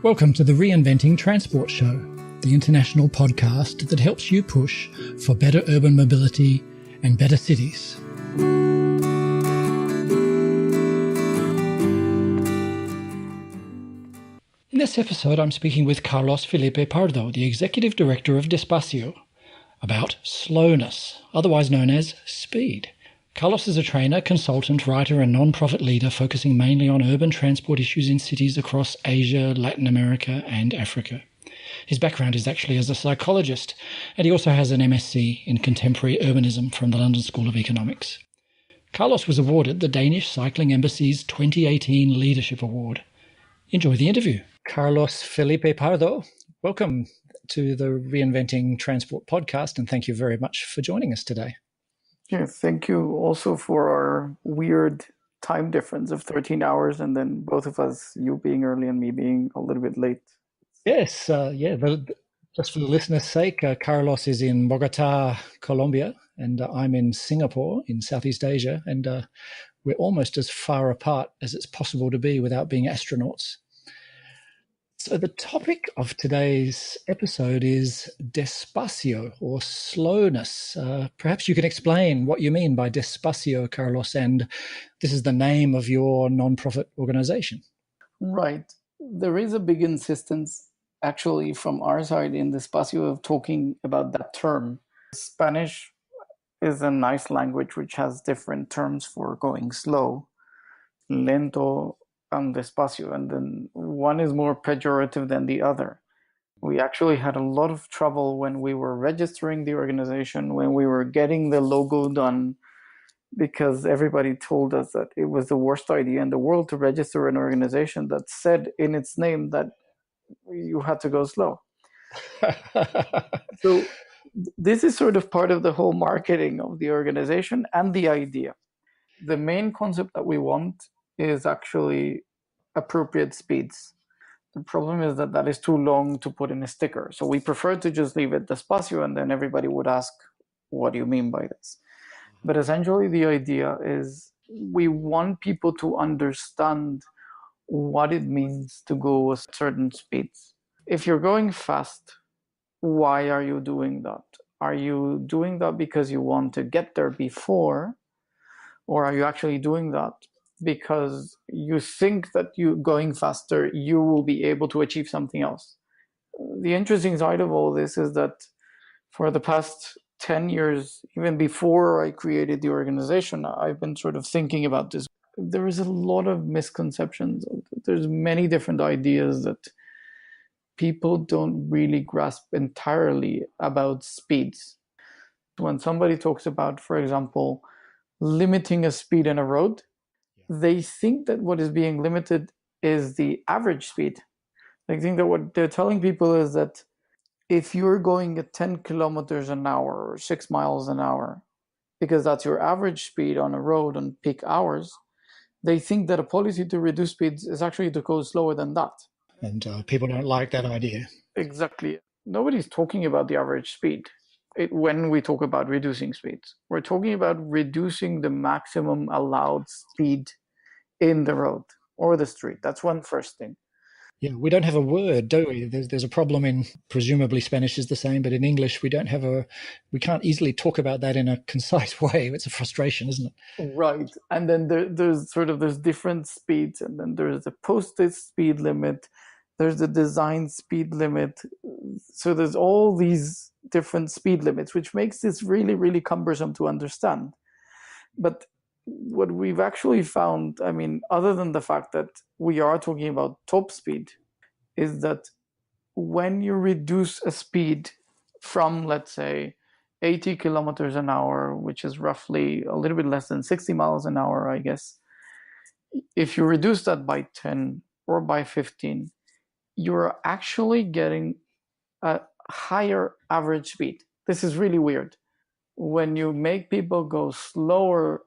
Welcome to the Reinventing Transport Show, the international podcast that helps you push for better urban mobility and better cities. In this episode, I'm speaking with Carlos Felipe Pardo, the Executive Director of Despacio, about slowness, otherwise known as speed. Carlos is a trainer, consultant, writer, and non-profit leader focusing mainly on urban transport issues in cities across Asia, Latin America, and Africa. His background is actually as a psychologist, and he also has an MSc in contemporary urbanism from the London School of Economics. Carlos was awarded the Danish Cycling Embassy's 2018 Leadership Award. Enjoy the interview. Carlos Felipe Pardo, welcome to the Reinventing Transport podcast, and thank you very much for joining us today. Yeah, thank you also for our weird time difference of 13 hours, and then both of us, you being early and me being a little bit late. Yes, just for the listeners' sake, Carlos is in Bogota, Colombia, and I'm in Singapore in Southeast Asia, and we're almost as far apart as it's possible to be without being astronauts. So the topic of today's episode is despacio, or slowness. Perhaps you can explain what you mean by despacio, Carlos, and this is the name of your non-profit organization. Right. There is a big insistence, actually, from our side in despacio of talking about that term. Spanish is a nice language which has different terms for going slow, lento, and despacio, and then one is more pejorative than the other. We actually had a lot of trouble when we were registering the organization, when we were getting the logo done, because everybody told us that it was the worst idea in the world to register an organization that said in its name that you had to go slow. So this is sort of part of the whole marketing of the organization and the idea. The main concept that we want is actually appropriate speeds. The problem is that that is too long to put in a sticker. So we prefer to just leave it despacio, and then everybody would ask, what do you mean by this? But essentially the idea is we want people to understand what it means to go at certain speeds. If you're going fast, why are you doing that? Are you doing that because you want to get there before? Or are you actually doing that because you think that you going faster, you will be able to achieve something else? The interesting side of all this is that for the past 10 years, even before I created the organization, I've been sort of thinking about this. There is a lot of misconceptions. There's many different ideas that people don't really grasp entirely about speeds. When somebody talks about, for example, limiting a speed in a road, they think that what is being limited is the average speed. They think that what they're telling people is that if you're going at 10 kilometers an hour or 6 miles an hour, because that's your average speed on a road on peak hours, they think that a policy to reduce speeds is actually to go slower than that. And people don't like that idea. Exactly. Nobody's talking about the average speed. When we talk about reducing speeds, we're talking about reducing the maximum allowed speed in the road or the street. That's one first thing. Yeah, we don't have a word, do we? There's a problem in, presumably Spanish is the same, but in English we can't easily talk about that in a concise way. It's a frustration, isn't it? Right. And then there's different speeds, and then there's the posted speed limit, there's the design speed limit. So there's all these different speed limits, which makes this really, really cumbersome to understand. But what we've actually found, I mean, other than the fact that we are talking about top speed, is that when you reduce a speed from, let's say, 80 kilometers an hour, which is roughly a little bit less than 60 miles an hour, I guess, if you reduce that by 10 or by 15, you're actually getting a higher average speed. This is really weird. When you make people go slower,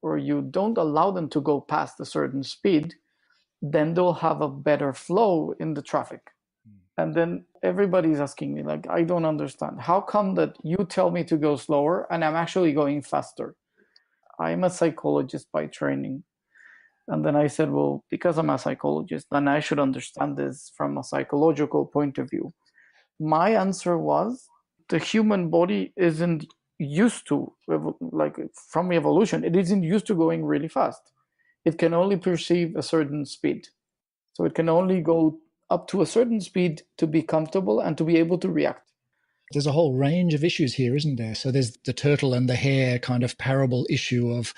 or you don't allow them to go past a certain speed, then they'll have a better flow in the traffic. And then everybody's asking me, like, I don't understand. How come that you tell me to go slower and I'm actually going faster? I'm a psychologist by training. And then I said, well, because I'm a psychologist, then I should understand this from a psychological point of view. My answer was the human body isn't used to, like from evolution, it isn't used to going really fast. It can only perceive a certain speed. So it can only go up to a certain speed to be comfortable and to be able to react. There's a whole range of issues here, isn't there? So there's the turtle and the hare kind of parable issue of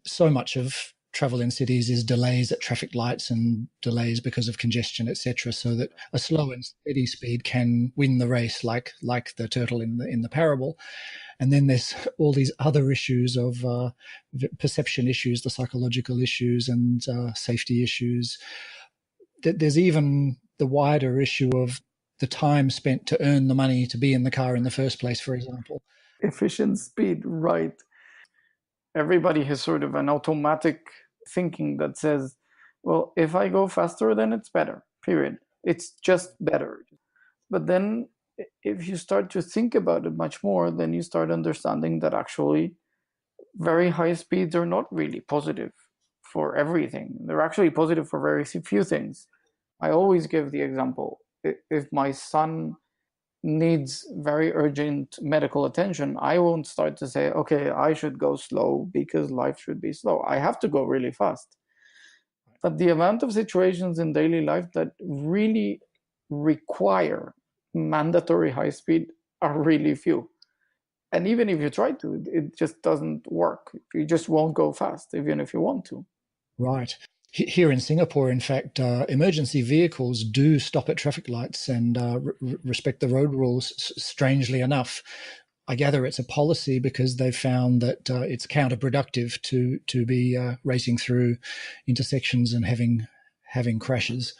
so much of travel in cities is delays at traffic lights and delays because of congestion, etc. So that a slow and steady speed can win the race, like the turtle in the parable. And then there's all these other issues of perception issues, the psychological issues, and safety issues. There's even the wider issue of the time spent to earn the money to be in the car in the first place, for example. Efficient speed, right. Everybody has sort of an automatic thinking that says, well, if I go faster, then it's better, period. It's just better. But then if you start to think about it much more, then you start understanding that actually very high speeds are not really positive for everything. They're actually positive for very few things. I always give the example. If my son needs very urgent medical attention, I won't start to say, okay, I should go slow because life should be slow. I have to go really fast. But the amount of situations in daily life that really require mandatory high speed are really few. And even if you try to, it just doesn't work. You just won't go fast, even if you want to. Right. Here in Singapore, in fact, emergency vehicles do stop at traffic lights and respect the road rules, strangely enough. I gather it's a policy because they've found that it's counterproductive to be racing through intersections and having crashes.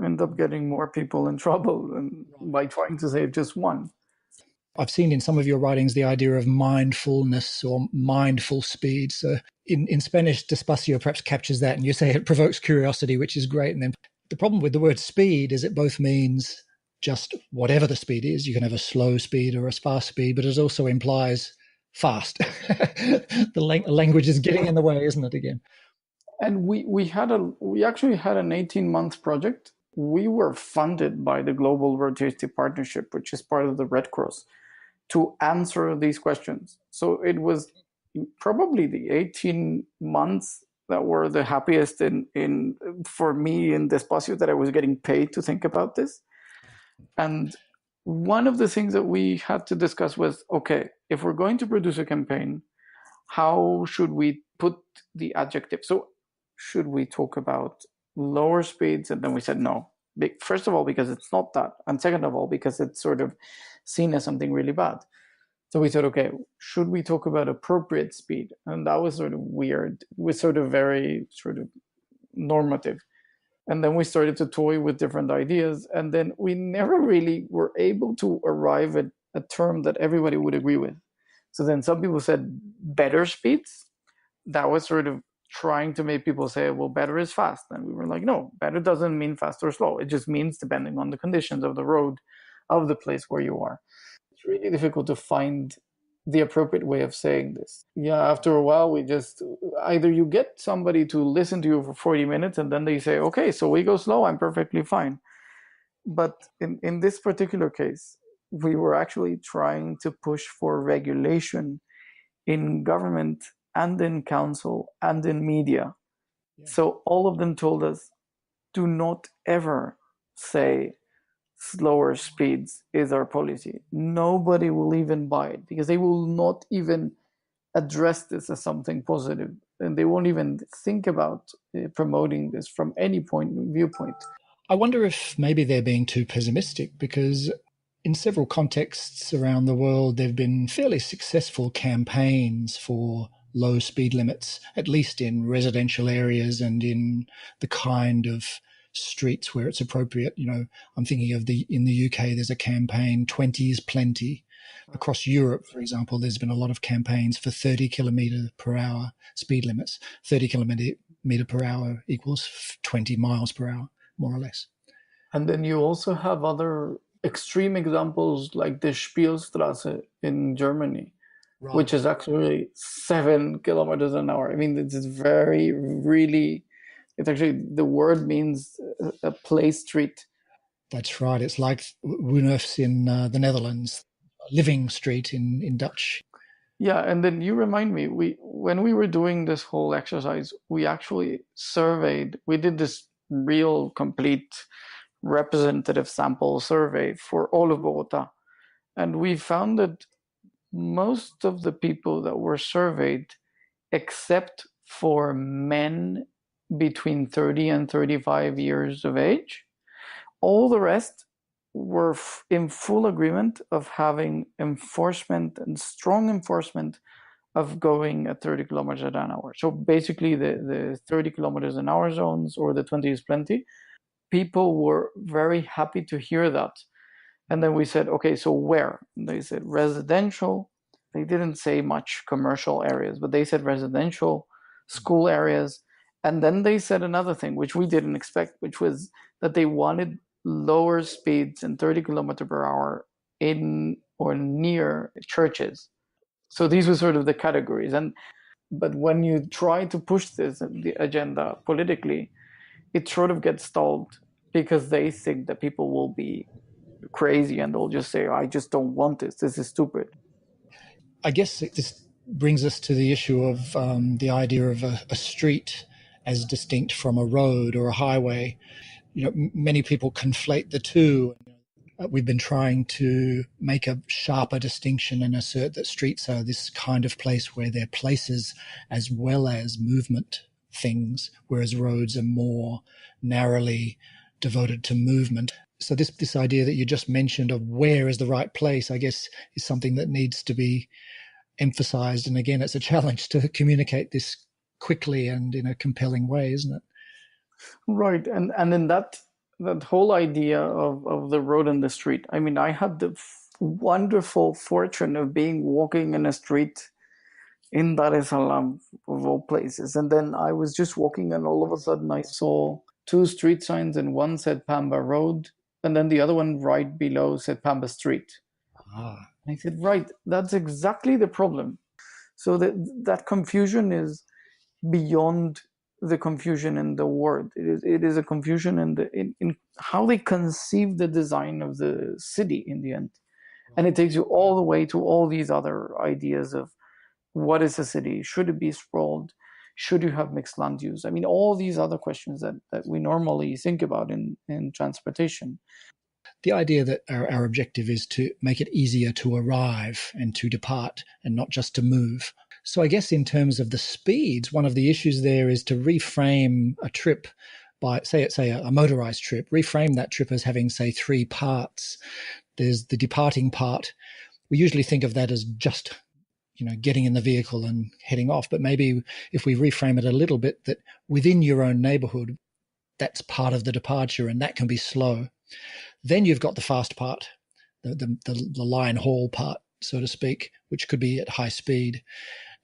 End up getting more people in trouble by trying to save just one. I've seen in some of your writings the idea of mindfulness or mindful speed. So in Spanish, despacio perhaps captures that, and you say it provokes curiosity, which is great. And then the problem with the word speed is it both means just whatever the speed is. You can have a slow speed or a fast speed, but it also implies fast. The language is getting in the way, isn't it, again? And we actually had an 18-month project. We were funded by the Global Road Safety Partnership, which is part of the Red Cross, to answer these questions. So it was probably the 18 months that were the happiest in for me in Despacio, that I was getting paid to think about this. And one of the things that we had to discuss was, okay, if we're going to produce a campaign, how should we put the adjective? So should we talk about lower speeds? And then we said no. First of all, because it's not that. And second of all, because it's sort of seen as something really bad. So we said, okay, should we talk about appropriate speed? And that was sort of weird. It was sort of very sort of normative. And then we started to toy with different ideas. And then we never really were able to arrive at a term that everybody would agree with. So then some people said better speeds. That was sort of trying to make people say, well, better is fast. And we were like, no, better doesn't mean fast or slow. It just means depending on the conditions of the road, of the place where you are. It's really difficult to find the appropriate way of saying this. Yeah, after a while, we just either you get somebody to listen to you for 40 minutes and then they say, okay, so we go slow, I'm perfectly fine. But in this particular case, we were actually trying to push for regulation in government and in council and in media. Yeah. So all of them told us, do not ever say slower speeds is our policy. Nobody will even buy it because they will not even address this as something positive, and they won't even think about promoting this from any viewpoint. I wonder if maybe they're being too pessimistic, because in several contexts around the world, there have been fairly successful campaigns for low speed limits, at least in residential areas and in the kind of streets where it's appropriate. You know, I'm thinking of in the UK, there's a campaign, 20 is plenty. Across Europe, for example, there's been a lot of campaigns for 30 kilometre per hour speed limits. 30 kilometre per hour equals 20 miles per hour, more or less. And then you also have other extreme examples like the Spielstraße in Germany, which Right. is actually 7 kilometers an hour. I mean, it's very, really, it's actually, the word means a play street. That's right. It's like Woonerf's in the Netherlands, Living Street in Dutch. Yeah, and then you remind me, we when we were doing this whole exercise, we actually surveyed, we did this real complete representative sample survey for all of Bogota. And we found that most of the people that were surveyed, except for men between 30 and 35 years of age, all the rest were in full agreement of having enforcement and strong enforcement of going at 30 kilometers an hour. So basically, the 30 kilometers an hour zones or the 20 is plenty. People were very happy to hear that. And then we said, okay, so where? And they said residential. They didn't say much commercial areas, but they said residential, school areas. And then they said another thing, which we didn't expect, which was that they wanted lower speeds than 30 kilometer per hour in or near churches. So these were sort of the categories. And but when you try to push this the agenda politically, it sort of gets stalled because they think that people will be crazy and they'll just say, I just don't want this. This is stupid. I guess this brings us to the issue of the idea of a street as distinct from a road or a highway. Many people conflate the two. We've been trying to make a sharper distinction and assert that streets are this kind of place where they're places as well as movement things, whereas roads are more narrowly devoted to movement. So this idea that you just mentioned of where is the right place, I guess, is something that needs to be emphasized. And again, it's a challenge to communicate this quickly and in a compelling way, isn't it? Right. And in that whole idea of the road and the street, I mean, I had the wonderful fortune of being walking in a street in Dar es Salaam, of all places. And then I was just walking, and all of a sudden I saw two street signs, and one said Pamba Road, and then the other one right below said Pamba Street. Ah, And I said, right, that's exactly the problem. So that confusion is beyond the confusion in the word. It is a confusion in how they conceive the design of the city in the end. And it takes you all the way to all these other ideas of what is a city? Should it be sprawled? Should you have mixed land use? I mean, all these other questions that we normally think about in transportation. the idea that our objective is to make it easier to arrive and to depart and not just to move. So I guess in terms of the speeds, one of the issues there is to reframe a trip by, say a motorized trip, reframe that trip as having, say, three parts. There's the departing part. We usually think of that as just getting in the vehicle and heading off. But maybe if we reframe it a little bit, that within your own neighborhood, that's part of the departure and that can be slow. Then you've got the fast part, the line haul part, so to speak, which could be at high speed.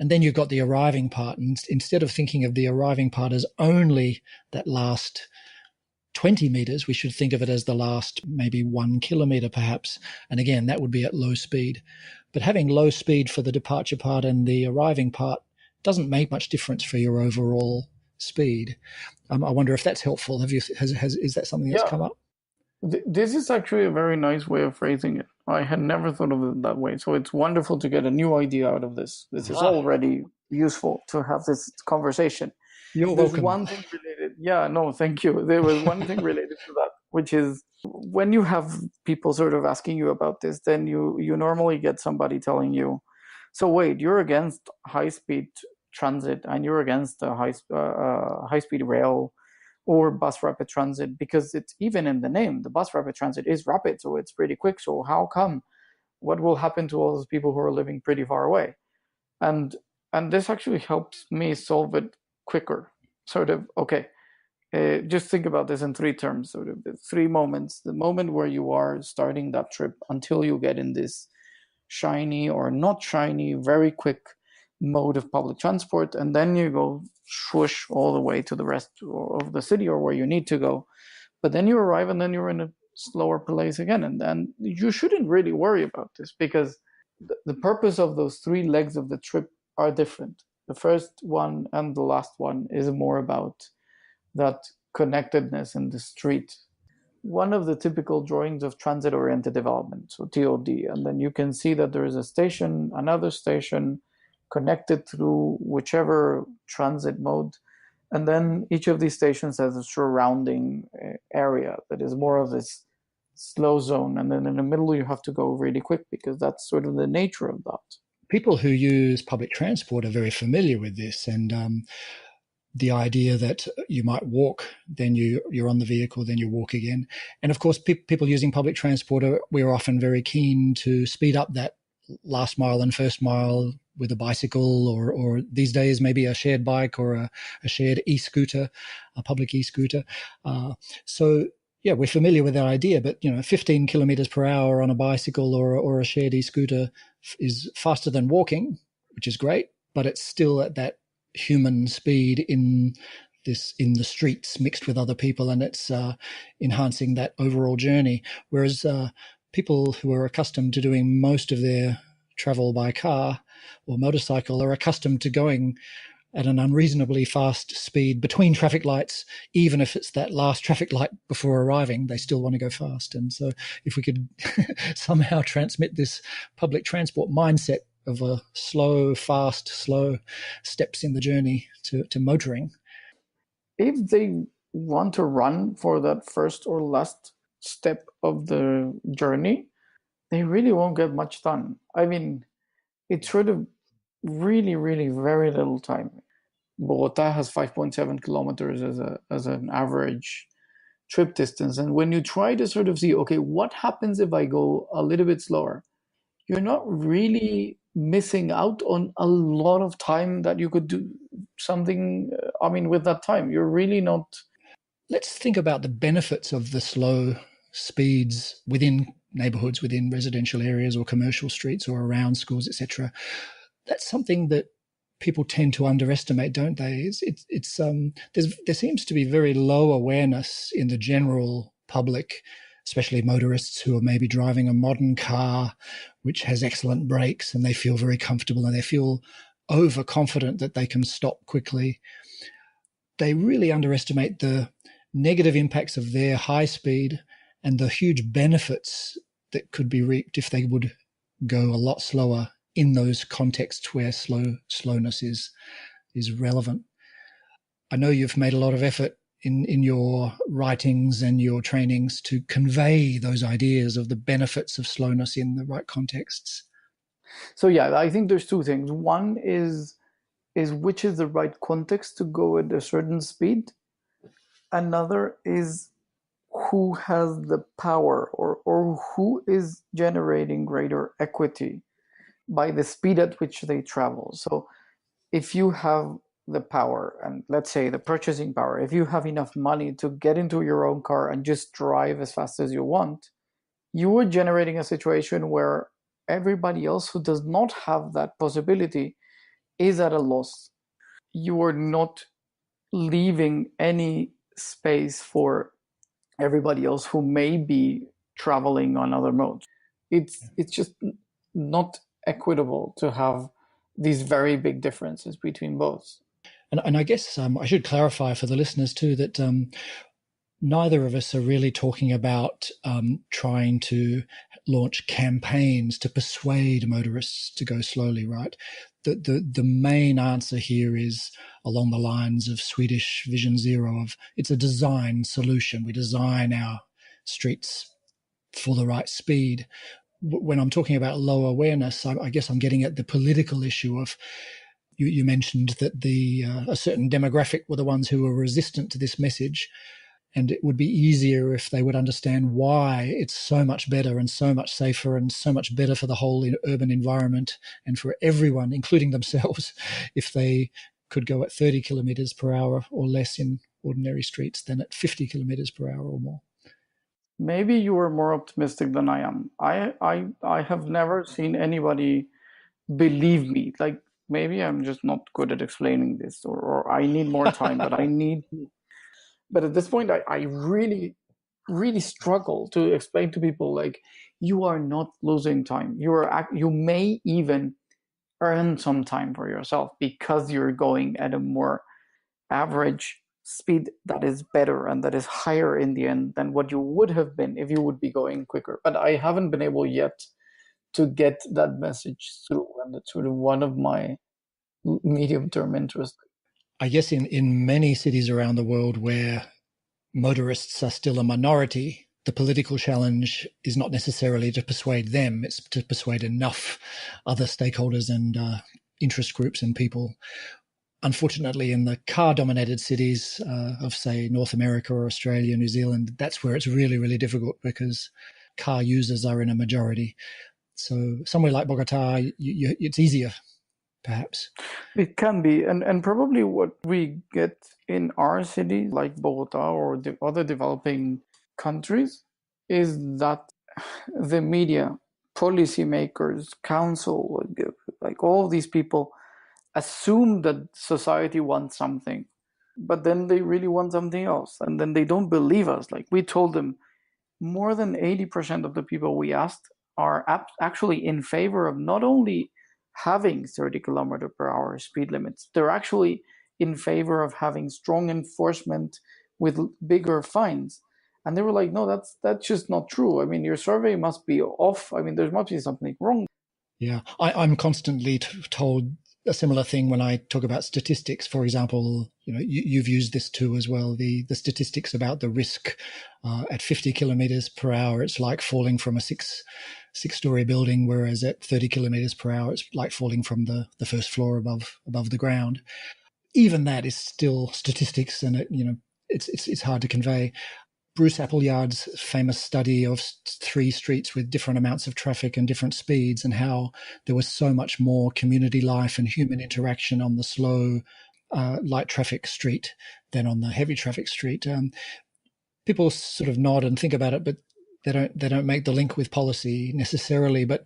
And then you've got the arriving part. And instead of thinking of the arriving part as only that last 20 meters, we should think of it as the last maybe 1 kilometer perhaps. And again, that would be at low speed. But having low speed for the departure part and the arriving part doesn't make much difference for your overall speed. I wonder if that's helpful. Is that something that's Yeah, come up? this is actually a very nice way of phrasing it. I had never thought of it that way. So it's wonderful to get a new idea out of this. This is Ah, already useful to have this conversation. you're There's welcome. one thing related. Yeah, no, thank you. There was one thing related to that, which is when you have people sort of asking you about this, then you normally get somebody telling you, so wait, you're against high speed transit and you're against the high speed rail or bus rapid transit because it's even in the name. The bus rapid transit is rapid, so it's pretty quick. So how come? What will happen to all those people who are living pretty far away? And and this actually helps me solve it quicker. Sort of okay. Just think about this in three terms, sort of the three moments. The moment where you are starting that trip until you get in this shiny or not shiny, very quick mode of public transport, and then you go swoosh all the way to the rest of the city or where you need to go. But then you arrive and then you're in a slower place again. And then you shouldn't really worry about this because the purpose of those three legs of the trip are different. The first one and the last one is more about that connectedness in the street. One of the typical drawings of transit oriented development, so TOD, and then you can see that there is a station, another station connected through whichever transit mode, and then each of these stations has a surrounding area that is more of this slow zone, and then in the middle you have to go really quick because that's sort of the nature of that. People who use public transport are very familiar with this, and the idea that you might walk, then you're on the vehicle, then you walk again. And of course, people using public transport we're often very keen to speed up that last mile and first mile with a bicycle, or these days maybe a shared bike or a shared e-scooter, a public e-scooter. So yeah, we're familiar with that idea, but 15 kilometers per hour on a bicycle or a shared e-scooter is faster than walking, which is great, but it's still at that human speed in the streets mixed with other people, and it's enhancing that overall journey. Whereas people who are accustomed to doing most of their travel by car or motorcycle are accustomed to going at an unreasonably fast speed between traffic lights. Even if it's that last traffic light before arriving, they still want to go fast. And so if we could somehow transmit this public transport mindset of a slow, fast, slow steps in the journey to motoring. If they want to run for that first or last step of the journey, they really won't get much done. I mean, it's sort of really, really very little time. Bogota has 5.7 kilometers as an average trip distance. And when you try to sort of see, okay, what happens if I go a little bit slower? You're not really missing out on a lot of time that you could do something. I mean, with that time, you're really not. Let's think about the benefits of the slow speeds within neighborhoods, within residential areas or commercial streets or around schools, etc. That's something that people tend to underestimate, don't they? There seems to be very low awareness in the general public, especially motorists who are maybe driving a modern car which has excellent brakes, and they feel very comfortable and they feel overconfident that they can stop quickly. They really underestimate the negative impacts of their high speed and the huge benefits that could be reaped if they would go a lot slower in those contexts where slowness is relevant. I know you've made a lot of effort in your writings and your trainings to convey those ideas of the benefits of slowness in the right contexts. So yeah, I think there's two things. One is which is the right context to go at a certain speed. Another is who has the power or who is generating greater equity by the speed at which they travel. So if you have the power, and let's say the purchasing power, if you have enough money to get into your own car and just drive as fast as you want, you are generating a situation where everybody else who does not have that possibility is at a loss. You are not leaving any space for everybody else who may be traveling on other modes. It's just not equitable to have these very big differences between both. And I guess I should clarify for the listeners too that neither of us are really talking about trying to launch campaigns to persuade motorists to go slowly, right? The main answer here is along the lines of Swedish Vision Zero of it's a design solution. We design our streets for the right speed. When I'm talking about low awareness, I guess I'm getting at the political issue of you mentioned that a certain demographic were the ones who were resistant to this message. And it would be easier if they would understand why it's so much better and so much safer and so much better for the whole urban environment and for everyone, including themselves, if they could go at 30 kilometers per hour or less in ordinary streets than at 50 kilometers per hour or more. Maybe you are more optimistic than I am. I have never seen anybody believe me. Like maybe I'm just not good at explaining this, or I need more time, but I need. But at this point, I really, really struggle to explain to people like you are not losing time. You may even earn some time for yourself because you're going at a more average speed that is better and that is higher in the end than what you would have been if you would be going quicker. But I haven't been able yet to get that message through, and it's sort of one of my medium term interests. I guess in many cities around the world where motorists are still a minority, the political challenge is not necessarily to persuade them, it's to persuade enough other stakeholders and interest groups and people. Unfortunately, in the car-dominated cities of, say, North America or Australia, New Zealand, that's where it's really, really difficult because car users are in a majority. So somewhere like Bogota, it's easier, perhaps. It can be, and probably what we get in our cities, like Bogota or the other developing countries, is that the media, policymakers, council, like all these people assume that society wants something, but then they really want something else, and then they don't believe us. Like we told them, more than 80% of the people we asked are actually in favor of not only having 30 km/h speed limits, they're actually in favor of having strong enforcement with bigger fines. And they were like, no, that's just not true. I mean, your survey must be off. I mean, there must be something wrong. Yeah, I'm constantly told a similar thing when I talk about statistics. For example, you've used this too as well. The statistics about the risk at 50 kilometers per hour, it's like falling from a six-story building, whereas at 30 kilometers per hour, it's like falling from the first floor above the ground. Even that is still statistics, and it's hard to convey. Bruce Appleyard's famous study of 3 streets with different amounts of traffic and different speeds, and how there was so much more community life and human interaction on the slow light traffic street than on the heavy traffic street. People sort of nod and think about it, but they don't make the link with policy necessarily. But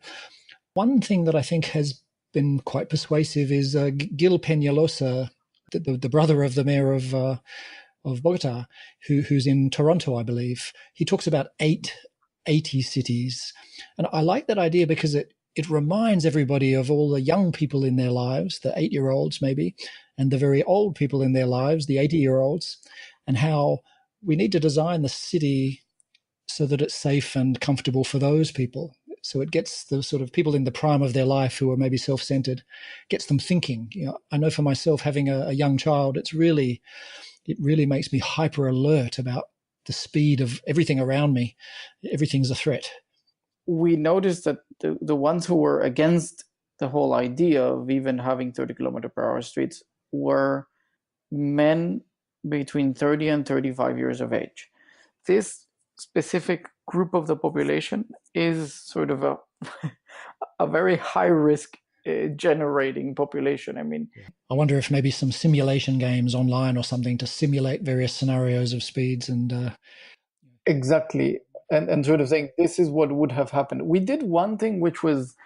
one thing that I think has been quite persuasive is Gil Peñalosa, the brother of the mayor of Bogota, who's in Toronto, I believe. He talks about 80 cities. And I like that idea because it reminds everybody of all the young people in their lives, the 8-year-olds maybe, and the very old people in their lives, the 80-year-olds, and how we need to design the city so that it's safe and comfortable for those people. So it gets the sort of people in the prime of their life who are maybe self-centered, gets them thinking. I know for myself, having a young child, it really makes me hyper alert about the speed of everything around me. Everything's a threat. We noticed that the ones who were against the whole idea of even having 30 km/h streets were men between 30 and 35 years of age. This specific group of the population is sort of a very high risk generating population. I mean, I wonder if maybe some simulation games online or something to simulate various scenarios of speeds and exactly, and sort of saying this is what would have happened. We did one thing which was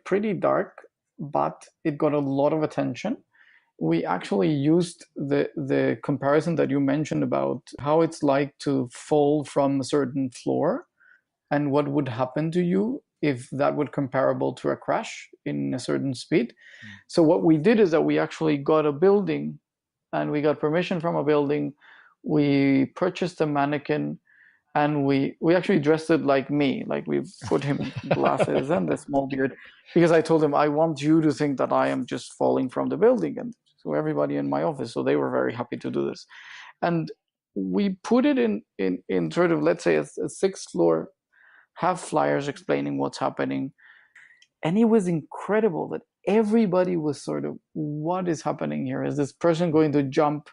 pretty dark, but it got a lot of attention. We actually used the comparison that you mentioned about how it's like to fall from a certain floor and what would happen to you if that would comparable to a crash in a certain speed. So what we did is that we actually got a building, and we got permission from a building. We purchased a mannequin, and we actually dressed it like me. Like we put him glasses and a small beard, because I told him I want you to think that I am just falling from the building, and so everybody in my office. So they were very happy to do this, and we put it in sort of, let's say, a 6th floor, have flyers explaining what's happening. And it was incredible that everybody was sort of, what is happening here? Is this person going to jump?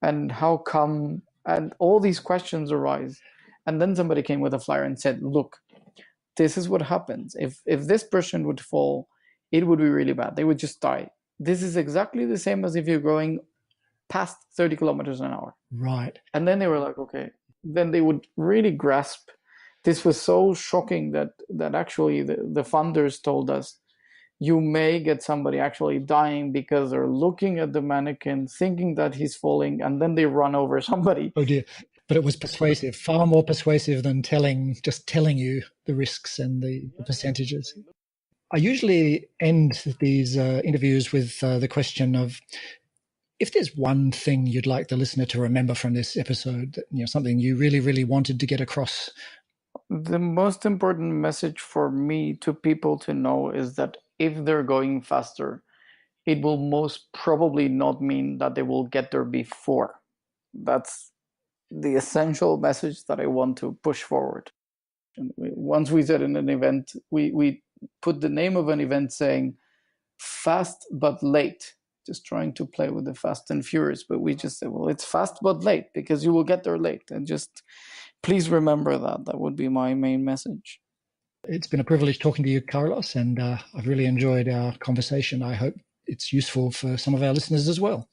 And how come? And all these questions arise. And then somebody came with a flyer and said, look, this is what happens. If this person would fall, it would be really bad. They would just die. This is exactly the same as if you're going past 30 kilometers an hour. Right. And then they were like, okay. Then they would really grasp. This was so shocking that actually the funders told us, you may get somebody actually dying because they're looking at the mannequin, thinking that he's falling, and then they run over somebody. Oh dear. But it was persuasive, far more persuasive than just telling you the risks and the percentages. I usually end these interviews with the question of, if there's one thing you'd like the listener to remember from this episode, something you really, really wanted to get across. The most important message for me to people to know is that if they're going faster, it will most probably not mean that they will get there before. That's the essential message that I want to push forward. And once we said in an event, we put the name of an event saying fast but late, just trying to play with the fast and furious. But we just said, well, it's fast but late because you will get there late. And just please remember that. That would be my main message. It's been a privilege talking to you, Carlos, and I've really enjoyed our conversation. I hope it's useful for some of our listeners as well.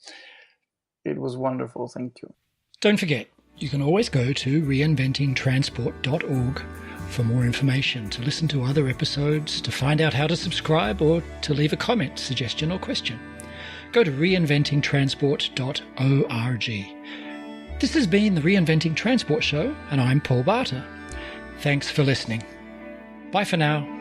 It was wonderful. Thank you. Don't forget, you can always go to reinventingtransport.org for more information, to listen to other episodes, to find out how to subscribe, or to leave a comment, suggestion, or question. Go to reinventingtransport.org. This has been the Reinventing Transport Show, and I'm Paul Barter. Thanks for listening. Bye for now.